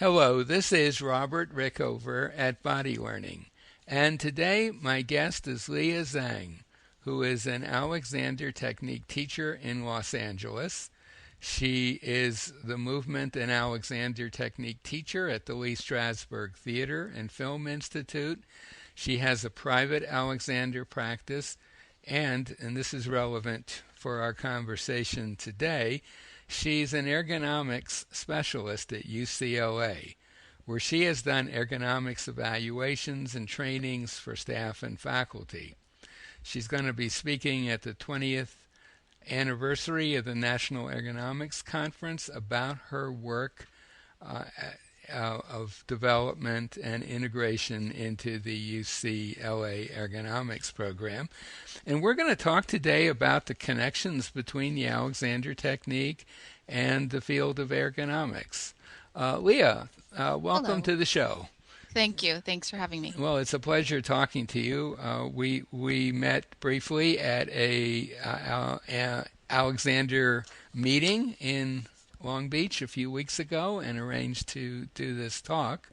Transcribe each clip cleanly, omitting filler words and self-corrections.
Hello, this is Robert Rickover at Body Learning, and today my guest is Leah Zhang, who is an Alexander Technique teacher in Los Angeles. She is the Movement and Alexander Technique teacher at the Lee Strasberg Theater and Film Institute. She has a private Alexander practice, and this is relevant for our conversation today, she's an ergonomics specialist at UCLA, where she has done ergonomics evaluations and trainings for staff and faculty. She's going to be speaking at the 20th anniversary of the National Ergonomics Conference about her work of development and integration into the UCLA ergonomics program. And we're going to talk today about the connections between the Alexander Technique and the field of ergonomics. Leah, welcome Hello. to the show. Thank you. Thanks for having me. Well, it's a pleasure talking to you. We met briefly at a Alexander meeting in Long Beach a few weeks ago and arranged to do this talk.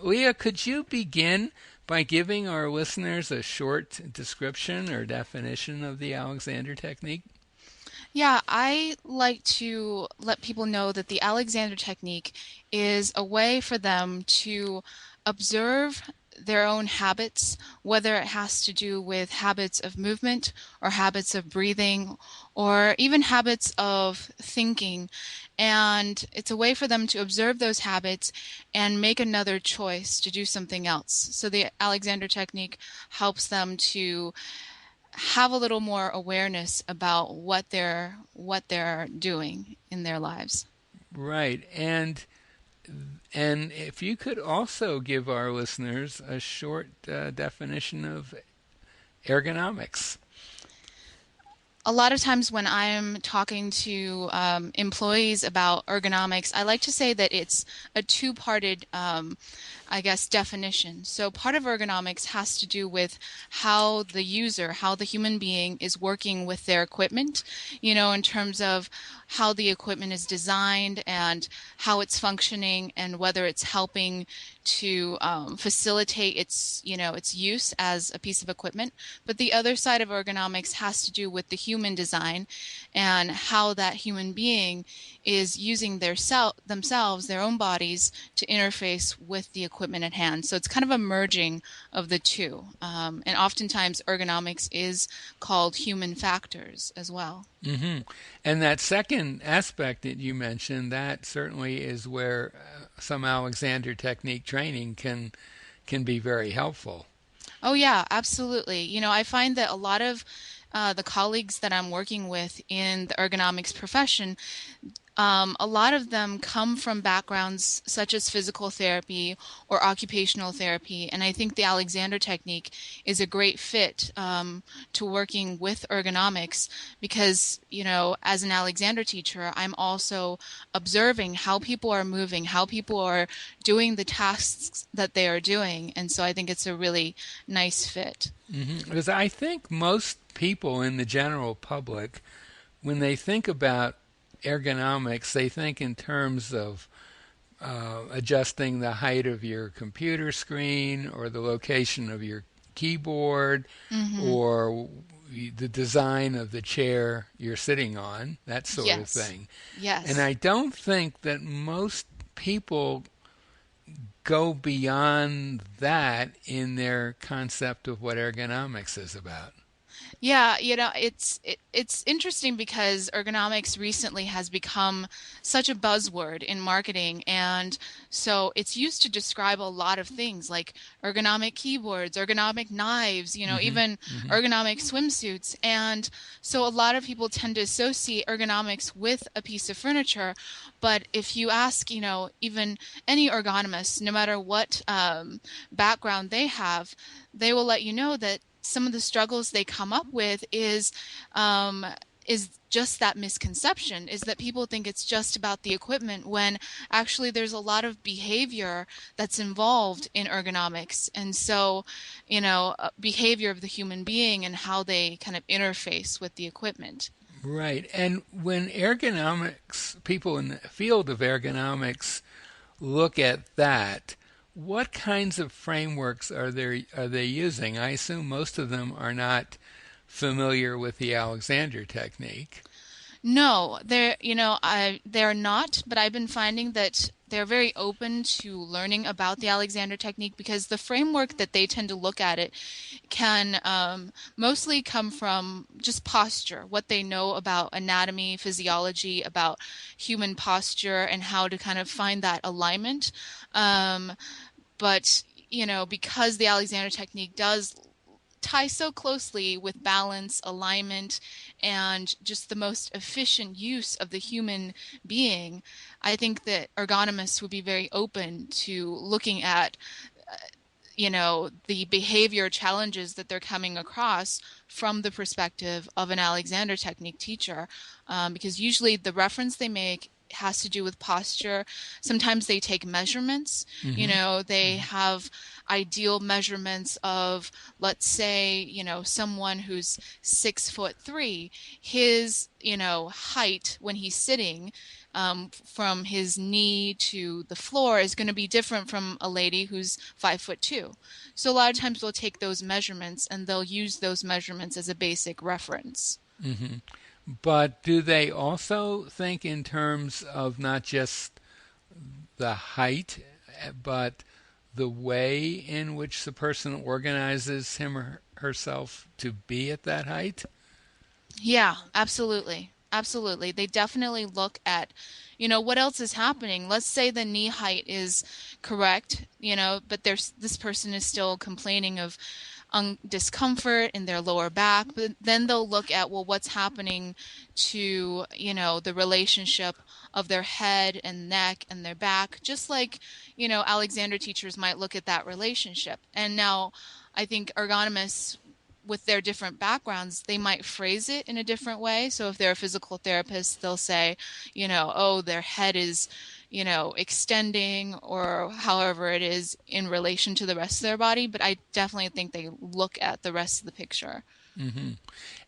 Leah, could you begin by giving our listeners a short description or definition of the Alexander Technique? Yeah, I like to let people know that the Alexander Technique is a way for them to observe their own habits, whether it has to do with habits of movement or habits of breathing or even habits of thinking. And it's a way for them to observe those habits and make another choice to do something else. So the Alexander Technique helps them to have a little more awareness about what they're doing in their lives. Right. And if you could also give our listeners a short definition of ergonomics. A lot of times when I'm talking to employees about ergonomics, I like to say that it's a two-parted, definition. So part of ergonomics has to do with how the user, how the human being is working with their equipment, in terms of how the equipment is designed and how it's functioning and whether it's helping to facilitate its use as a piece of equipment. But the other side of ergonomics has to do with the human design and how that human being is using themselves, their own bodies, to interface with the equipment at hand. So it's kind of a merging of the two. And oftentimes ergonomics is called human factors as well. Mm-hmm. And that second aspect that you mentioned, that certainly is where some Alexander Technique training can be very helpful. Oh yeah, absolutely. I find that a lot of the colleagues that I'm working with in the ergonomics profession, a lot of them come from backgrounds such as physical therapy or occupational therapy, and I think the Alexander Technique is a great fit to working with ergonomics because, as an Alexander teacher, I'm also observing how people are moving, how people are doing the tasks that they are doing, and so I think it's a really nice fit. Mm-hmm. Because I think most people in the general public, when they think about ergonomics, they think in terms of adjusting the height of your computer screen or the location of your keyboard Mm-hmm. or the design of the chair you're sitting on, that sort of Yes. thing. And Yes. I don't think that most people go beyond that in their concept of what ergonomics is about. Yeah, it's interesting because ergonomics recently has become such a buzzword in marketing, and so it's used to describe a lot of things like ergonomic keyboards, ergonomic knives, Hmm. even Hmm. ergonomic swimsuits. And so a lot of people tend to associate ergonomics with a piece of furniture, but if you ask, even any ergonomist, no matter what background they have, they will let you know that some of the struggles they come up with is just that misconception, is that people think it's just about the equipment when actually there's a lot of behavior that's involved in ergonomics. And so, behavior of the human being and how they kind of interface with the equipment. Right. And when ergonomics, people in the field of ergonomics look at that, what kinds of frameworks are they using? I assume most of them are not familiar with the Alexander technique. No, they're not, but I've been finding that they're very open to learning about the Alexander technique because the framework that they tend to look at it can mostly come from just posture, what they know about anatomy, physiology, about human posture, and how to kind of find that alignment. Um, but because the Alexander technique does tie so closely with balance, alignment, and just the most efficient use of the human being, I think that ergonomists would be very open to looking at the behavior challenges that they're coming across from the perspective of an Alexander Technique teacher, because usually the reference they make has to do with posture. Sometimes they take measurements. Mm-hmm. They Mm-hmm. have ideal measurements of, let's say, someone who's 6'3", his, height when he's sitting, from his knee to the floor is going to be different from a lady who's 5'2". So a lot of times they'll take those measurements and they'll use those measurements as a basic reference. Mm-hmm. But do they also think in terms of not just the height, but the way in which the person organizes him or herself to be at that height? Yeah, absolutely. Absolutely. They definitely look at, what else is happening. Let's say the knee height is correct, but there's this person is still complaining of discomfort in their lower back. But then they'll look at, well, what's happening to, the relationship of their head and neck and their back, just like, Alexander teachers might look at that relationship. And now I think ergonomists with their different backgrounds, they might phrase it in a different way. So if they're a physical therapist, they'll say, oh, their head is, extending or however it is in relation to the rest of their body. But I definitely think they look at the rest of the picture. Mm-hmm.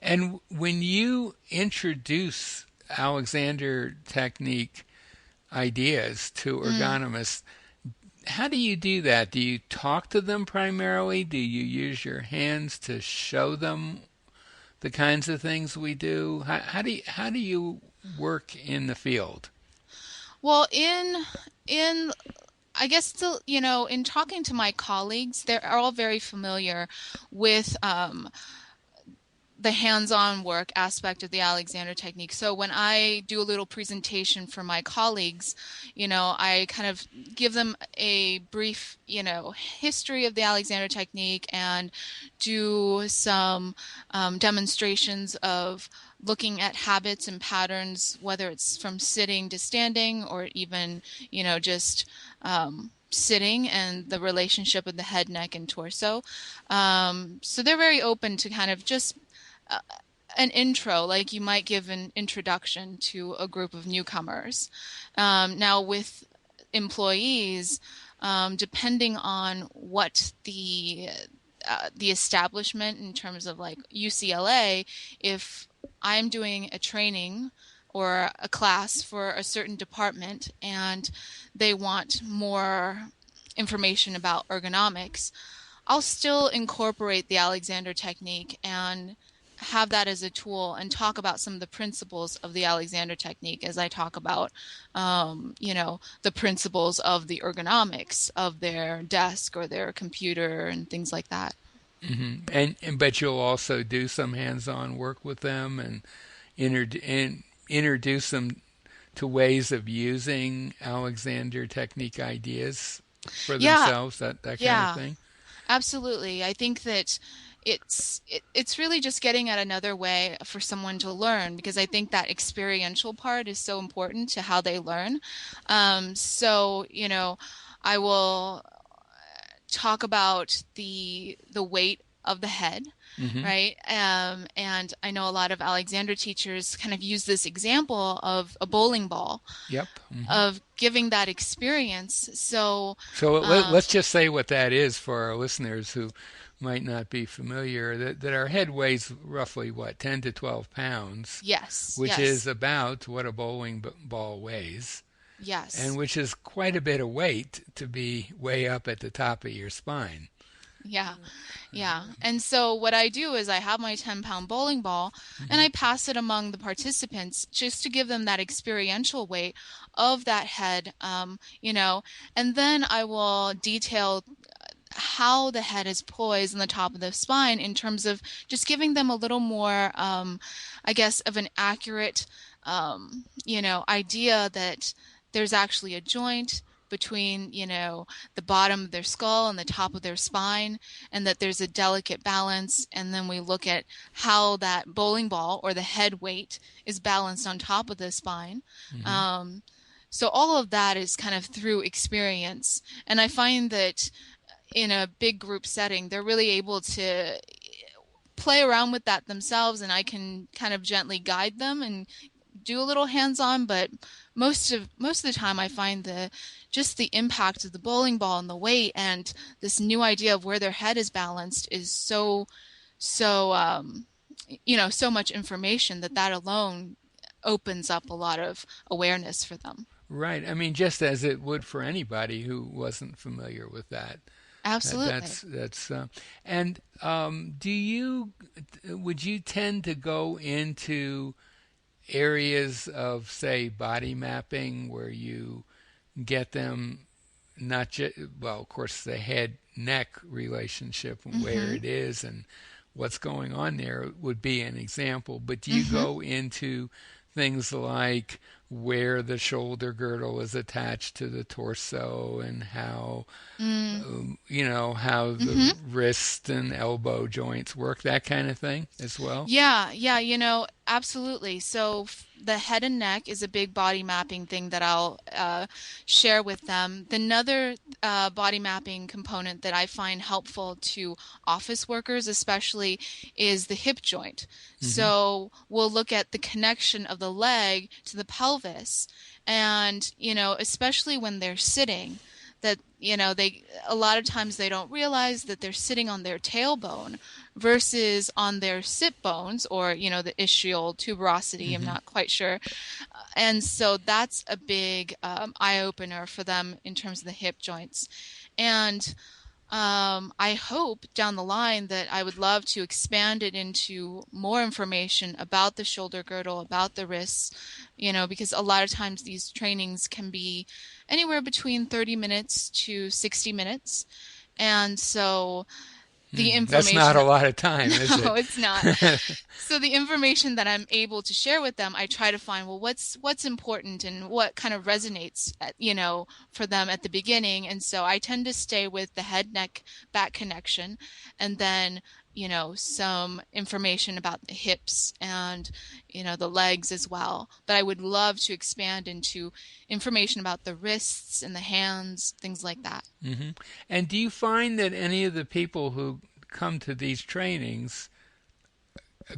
And when you introduce Alexander technique ideas to Mm. ergonomists, how do you do that? Do you talk to them primarily? Do you use your hands to show them the kinds of things we do? How do you work in the field? Well, in I guess still, in talking to my colleagues, they're all very familiar with the hands-on work aspect of the Alexander technique. So when I do a little presentation for my colleagues, I kind of give them a brief, history of the Alexander technique and do some demonstrations of looking at habits and patterns, whether it's from sitting to standing or even, just sitting and the relationship of the head, neck, and torso. So they're very open to kind of just uh, an intro, like you might give an introduction to a group of newcomers. Now, with employees, depending on what the establishment in terms of like UCLA, if I'm doing a training or a class for a certain department and they want more information about ergonomics, I'll still incorporate the Alexander technique and have that as a tool and talk about some of the principles of the Alexander technique as I talk about, the principles of the ergonomics of their desk or their computer and things like that. Mm-hmm. And but you'll also do some hands-on work with them and, and introduce them to ways of using Alexander technique ideas for Yeah, themselves, that kind of yeah. thing. Absolutely. I think that it's really just getting at another way for someone to learn because I think that experiential part is so important to how they learn. So, I will talk about the weight of the head, Mm-hmm. right? And I know a lot of Alexander teachers kind of use this example of a bowling ball, Yep. Mm-hmm. of giving that experience. So, So um, let's just say what that is for our listeners who might not be familiar. That our head weighs roughly what 10 to 12 pounds, yes, which is yes. about what a bowling ball weighs. Yes. and which is quite a bit of weight to be way up at the top of your spine. Yeah. Yeah. And so what I do is I have my 10-pound bowling ball and I pass it among the participants just to give them that experiential weight of that head, and then I will detail how the head is poised on the top of the spine in terms of just giving them a little more, I guess, of an accurate, idea that there's actually a joint between, the bottom of their skull and the top of their spine, and that there's a delicate balance. And then we look at how that bowling ball or the head weight is balanced on top of the spine. Mm-hmm. Um, so all of that is kind of through experience. And I find that in a big group setting, they're really able to play around with that themselves, and I can kind of gently guide them and do a little hands-on, but most of the time I find the impact of the bowling ball and the weight and this new idea of where their head is balanced is so much information that alone opens up a lot of awareness for them. Right. I mean, just as it would for anybody who wasn't familiar with that. Absolutely. That's and do you would you tend to go into areas of, say, body mapping where you get them not just, well, of course, the head neck relationship and where Mm-hmm. it is and what's going on there would be an example, but do you Mm-hmm. go into things like where the shoulder girdle is attached to the torso and how Mm. how Mm-hmm. the wrist and elbow joints work, that kind of thing as well? Yeah, yeah, absolutely. So the head and neck is a big body mapping thing that I'll share with them. Another body mapping component that I find helpful to office workers, especially, is the hip joint. Mm-hmm. So we'll look at the connection of the leg to the pelvis, and especially when they're sitting. That they a lot of times they don't realize that they're sitting on their tailbone versus on their sit bones, or the ischial tuberosity. I'm Mm-hmm. not quite sure. And so that's a big eye opener for them in terms of the hip joints. And I hope down the line that I would love to expand it into more information about the shoulder girdle, about the wrists, because a lot of times these trainings can be anywhere between 30 minutes to 60 minutes. And so the That's not information, a lot of time, is no, it? it's not. So the information that I'm able to share with them, I try to find, well, what's important and what kind of resonates, for them at the beginning. And so I tend to stay with the head, neck, back connection, and then, some information about the hips and, the legs as well. But I would love to expand into information about the wrists and the hands, things like that. Hmm. And do you find that any of the people who come to these trainings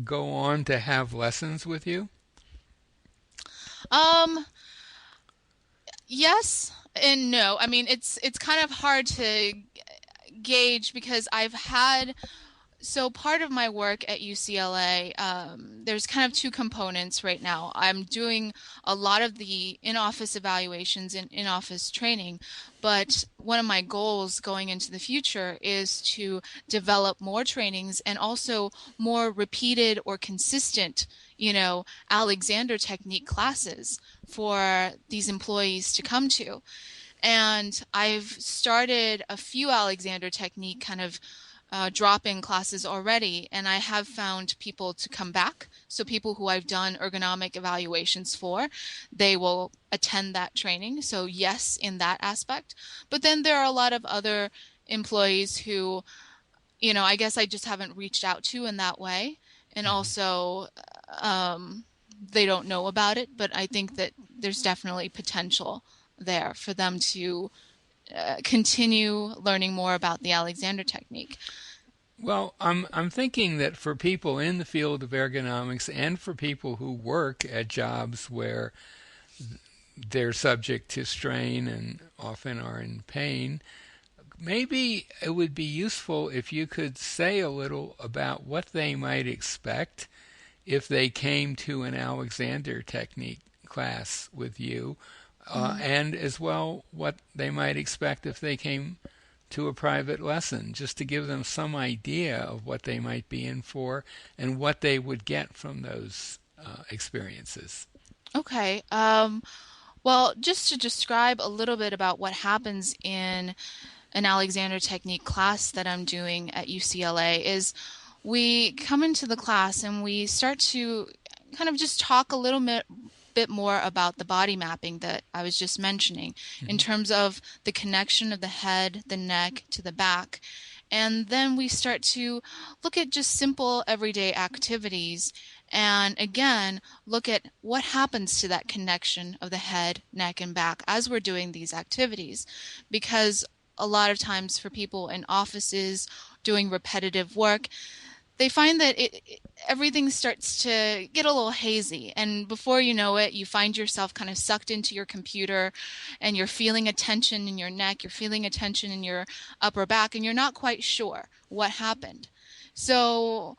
go on to have lessons with you? Um, yes and no. I mean, it's kind of hard to gauge because I've had so part of my work at UCLA, there's kind of two components right now. I'm doing a lot of the in-office evaluations and in-office training, but one of my goals going into the future is to develop more trainings and also more repeated or consistent, Alexander technique classes for these employees to come to. And I've started a few Alexander technique kind of drop-in classes already, and I have found people to come back. So people who I've done ergonomic evaluations for, they will attend that training. So yes, in that aspect. But then there are a lot of other employees who, I guess I just haven't reached out to in that way. And also, they don't know about it, but I think that there's definitely potential there for them to continue learning more about the Alexander technique. Well, I'm thinking that for people in the field of ergonomics and for people who work at jobs where they're subject to strain and often are in pain, maybe it would be useful if you could say a little about what they might expect if they came to an Alexander technique class with you. Mhm. and as well what they might expect if they came to a private lesson, just to give them some idea of what they might be in for and what they would get from those experiences. Okay. Well, just to describe a little bit about what happens in an Alexander Technique class that I'm doing at UCLA is we come into the class and we start to kind of just talk a little bit more about the body mapping that I was just mentioning in Hmm. terms of the connection of the head, the neck to the back. And then we start to look at just simple everyday activities and again look at what happens to that connection of the head, neck, and back as we're doing these activities. Because a lot of times for people in offices doing repetitive work, they find that everything starts to get a little hazy. And before you know it, you find yourself kind of sucked into your computer and you're feeling a tension in your neck, you're feeling a tension in your upper back, and you're not quite sure what happened. So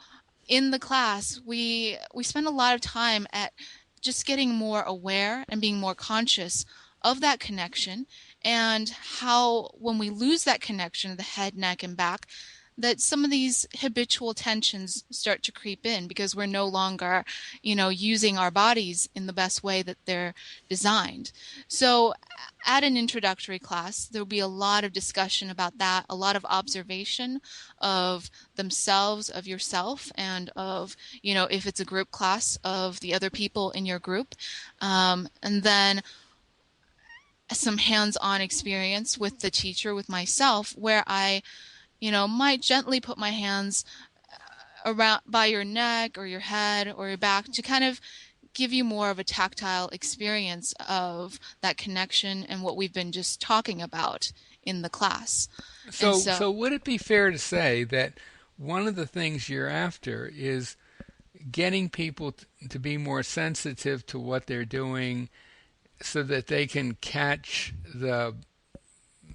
in the class, we spend a lot of time at just getting more aware and being more conscious of that connection and how when we lose that connection of the head, neck, and back, that some of these habitual tensions start to creep in because we're no longer, using our bodies in the best way that they're designed. So at an introductory class, there'll be a lot of discussion about that, a lot of observation of themselves, of yourself, and of, if it's a group class, of the other people in your group. And then some hands-on experience with the teacher, with myself, where I might gently put my hands around by your neck or your head or your back to kind of give you more of a tactile experience of that connection and what we've been just talking about in the class. And So would it be fair to say that one of the things you're after is getting people to be more sensitive to what they're doing so that they can catch the,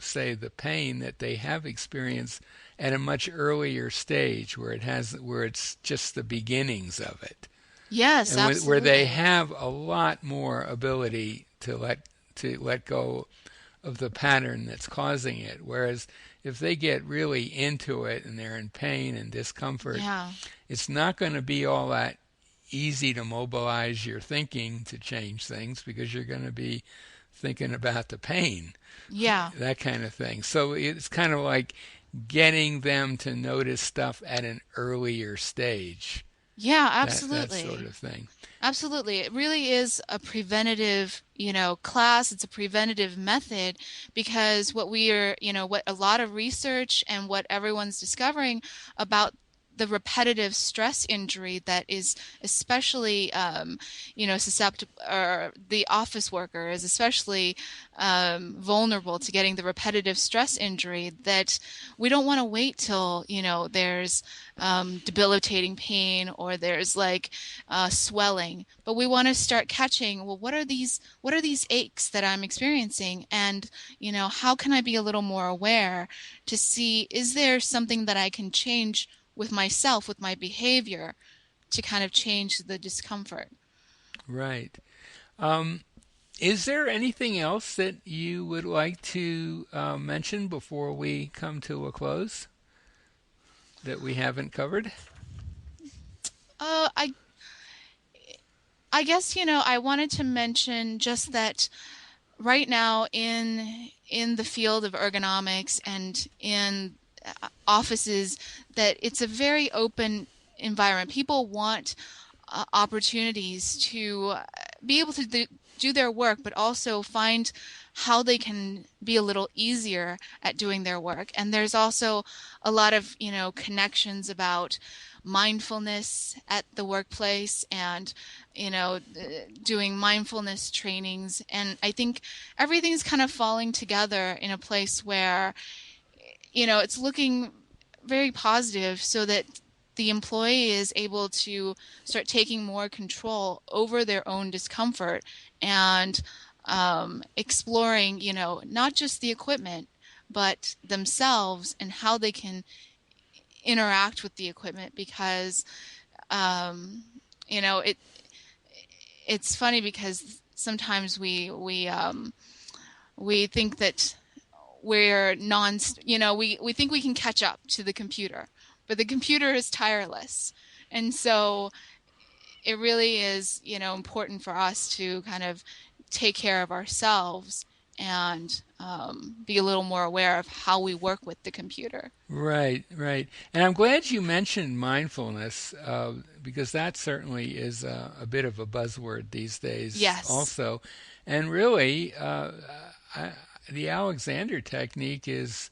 say, the pain that they have experienced at a much earlier stage where it's just the beginnings of it, yes, and where they absolutely. have a lot more ability to let go of the pattern that's causing it. Whereas if they get really into it and they're in pain and discomfort, Yeah. it's not going to be all that easy to mobilize your thinking to change things because you're going to be thinking about the pain, Yeah. that kind of thing. So it's kind of like getting them to notice stuff at an earlier stage, Yeah, that sort absolutely. of thing. Absolutely. It really is a preventative, class. It's a preventative method because what a lot of research and what everyone's discovering about the repetitive stress injury that is especially, susceptible, or the office worker is especially vulnerable to getting the repetitive stress injury, that we don't want to wait till, there's debilitating pain or there's like swelling, but we want to start catching, well, what are these aches that I'm experiencing, and how can I be a little more aware to see, is there something that I can change with myself, with my behavior, to kind of change the discomfort. Right. Um, is there anything else that you would like to mention before we come to a close that we haven't covered? I guess I wanted to mention just that right now in the field of ergonomics and in offices, that it's a very open environment. People want opportunities to be able to do their work, but also find how they can be a little easier at doing their work. And there's also a lot of, connections about mindfulness at the workplace and, doing mindfulness trainings. And I think everything's kind of falling together in a place where, it's looking very positive so that the employee is able to start taking more control over their own discomfort and exploring, not just the equipment, but themselves and how they can interact with the equipment. Because, um, you know, it it's funny because sometimes we We think that we're non, we think we can catch up to the computer, but the computer is tireless. And so it really is, important for us to kind of take care of ourselves and be a little more aware of how we work with the computer. Right, right. And I'm glad you mentioned mindfulness because that certainly is a bit of a buzzword these days, Yes. also. And really, I, the Alexander technique is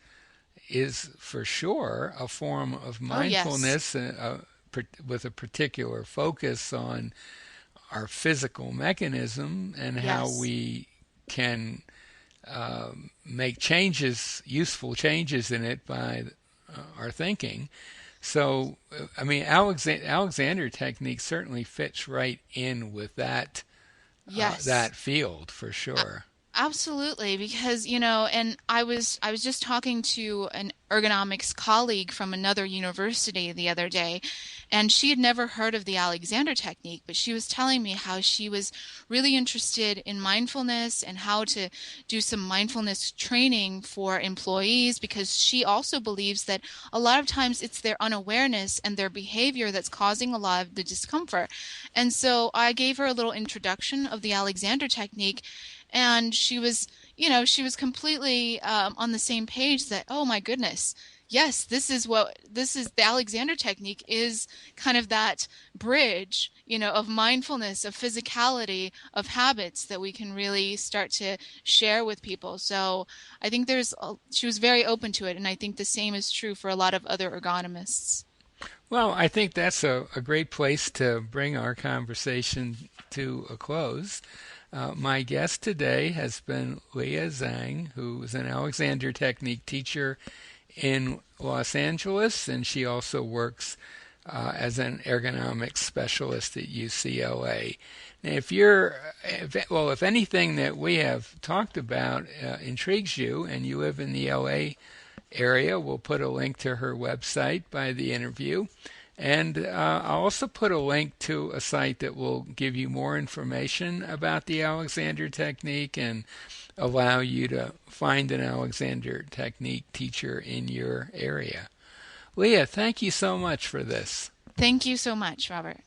for sure a form of Oh, yes. mindfulness with a particular focus on our physical mechanism and how Yes. we can make changes, useful changes in it by our thinking. So, I mean, Alexander technique certainly fits right in with Yes. that field for sure. Absolutely, because and I was just talking to an ergonomics colleague from another university the other day, and she had never heard of the Alexander technique, but she was telling me how she was really interested in mindfulness and how to do some mindfulness training for employees because she also believes that a lot of times it's their unawareness and their behavior that's causing a lot of the discomfort. And so I gave her a little introduction of the Alexander technique, and she was completely on the same page that, oh my goodness, yes, this is the Alexander technique is kind of that bridge, of mindfulness, of physicality, of habits that we can really start to share with people. So I think she was very open to it, and I think the same is true for a lot of other ergonomists. Well, I think that's a great place to bring our conversation to a close. My guest today has been Leah Zhang, who is an Alexander Technique teacher in Los Angeles, and she also works as an ergonomics specialist at UCLA. Now, if anything that we have talked about intrigues you and you live in the LA area, we'll put a link to her website by the interview. And I'll also put a link to a site that will give you more information about the Alexander Technique and allow you to find an Alexander Technique teacher in your area. Leah, thank you so much for this. Thank you so much, Robert.